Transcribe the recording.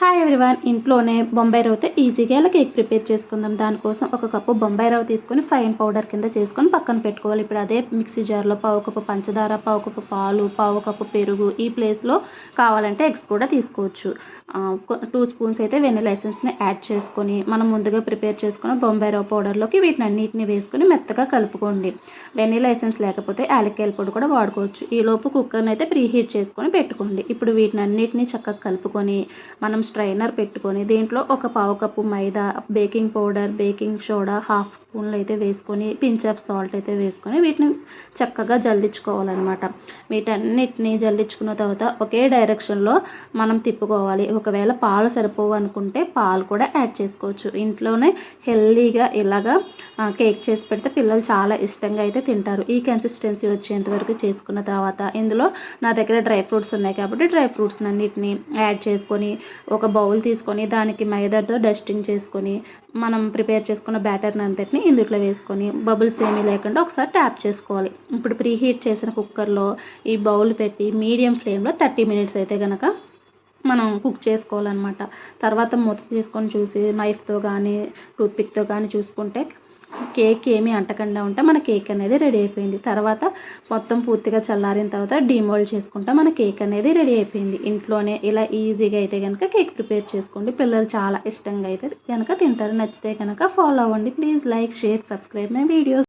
Hi everyone, ఇంట్లోనే బొంబాయి రవ్వతో ఈజీగా ఇలా కేక్ ప్రిపేర్ చేసుకుందాం. దానికోసం ఒక కప్పు బొంబాయి రవ్వ తీసుకొని ఫైన్ పౌడర్ కింద చేసుకొని పక్కన పెట్టుకోవాలి. ఇప్పుడు అదే మిక్సీ జార్లో పావు కప్పు పంచదార, పావు కప్పు పాలు, పావు కప్పు పెరుగు, ఈ ప్లేస్లో కావాలంటే ఎగ్స్ కూడా తీసుకోవచ్చు. 2 స్పూన్స్ అయితే వెనిలా ఎసెన్స్ని యాడ్ చేసుకొని మనం ముందుగా ప్రిపేర్ చేసుకున్న బొంబాయి రవ్వ పౌడర్లోకి వీటిని అన్నిటిని వేసుకొని మెత్తగా కలుపుకోండి. వెనిలా ఎసెన్స్ లేకపోతే యాలక్కాయల పొడి కూడా వాడుకోవచ్చు. ఈలోపు కుక్కర్ని అయితే ప్రీహీట్ చేసుకొని పెట్టుకోండి. ఇప్పుడు వీటిని అన్నిటిని చక్కగా కలుపుకొని మనం స్ట్రైనర్ పెట్టుకొని దీంట్లో ఒక పావు కప్పు మైదా, బేకింగ్ పౌడర్, బేకింగ్ సోడా 1/2 స్పూన్లు అయితే వేసుకొని పించ్ ఆఫ్ సాల్ట్ అయితే వేసుకొని వీటిని చక్కగా జల్లించుకోవాలన్నమాట. వీటన్నిటిని జల్లించుకున్న తర్వాత ఒకే డైరెక్షన్లో మనం తిప్పుకోవాలి. ఒకవేళ పాలు సరిపోవు అనుకుంటే పాలు కూడా యాడ్ చేసుకోవచ్చు. ఇంట్లోనే హెల్దీగా ఇలాగా కేక్ చేసి పెడితే పిల్లలు చాలా ఇష్టంగా అయితే తింటారు. ఈ కన్సిస్టెన్సీ వచ్చేంత వరకు చేసుకున్న తర్వాత ఇందులో నా దగ్గర డ్రై ఫ్రూట్స్ ఉన్నాయి కాబట్టి డ్రై ఫ్రూట్స్ అన్నిటిని యాడ్ చేసుకొని ఒక బౌల్ తీసుకొని దానికి మైదాతో డస్టింగ్ చేసుకొని మనం ప్రిపేర్ చేసుకున్న బ్యాటర్ని అంతటిని ఇందులో వేసుకొని బబుల్స్ ఏమీ లేకుండా ఒకసారి ట్యాప్ చేసుకోవాలి. ఇప్పుడు ప్రీహీట్ చేసిన కుక్కర్లో ఈ బౌల్ పెట్టి మీడియం ఫ్లేమ్లో 30 మినిట్స్ అయితే కనుక మనం కుక్ చేసుకోవాలన్నమాట. తర్వాత మూత తీసుకొని చూసి నైఫ్తో కానీ టూత్పిక్తో కానీ చూసుకుంటే కేక్ ఏమీ అంటకుండా ఉంటే మన కేక్ అనేది రెడీ అయిపోయింది. తర్వాత మొత్తం పూర్తిగా చల్లారిన తర్వాత డీమోల్డ్ చేసుకుంటే మన కేక్ అనేది రెడీ అయిపోయింది. ఇంట్లోనే ఇలా ఈజీగా అయితే కనుక కేక్ ప్రిపేర్ చేసుకోండి. పిల్లలు చాలా ఇష్టంగా అయితే కనుక తింటారు. నచ్చితే కనుక ఫాలో అవ్వండి. Please like, share, subscribe my videos.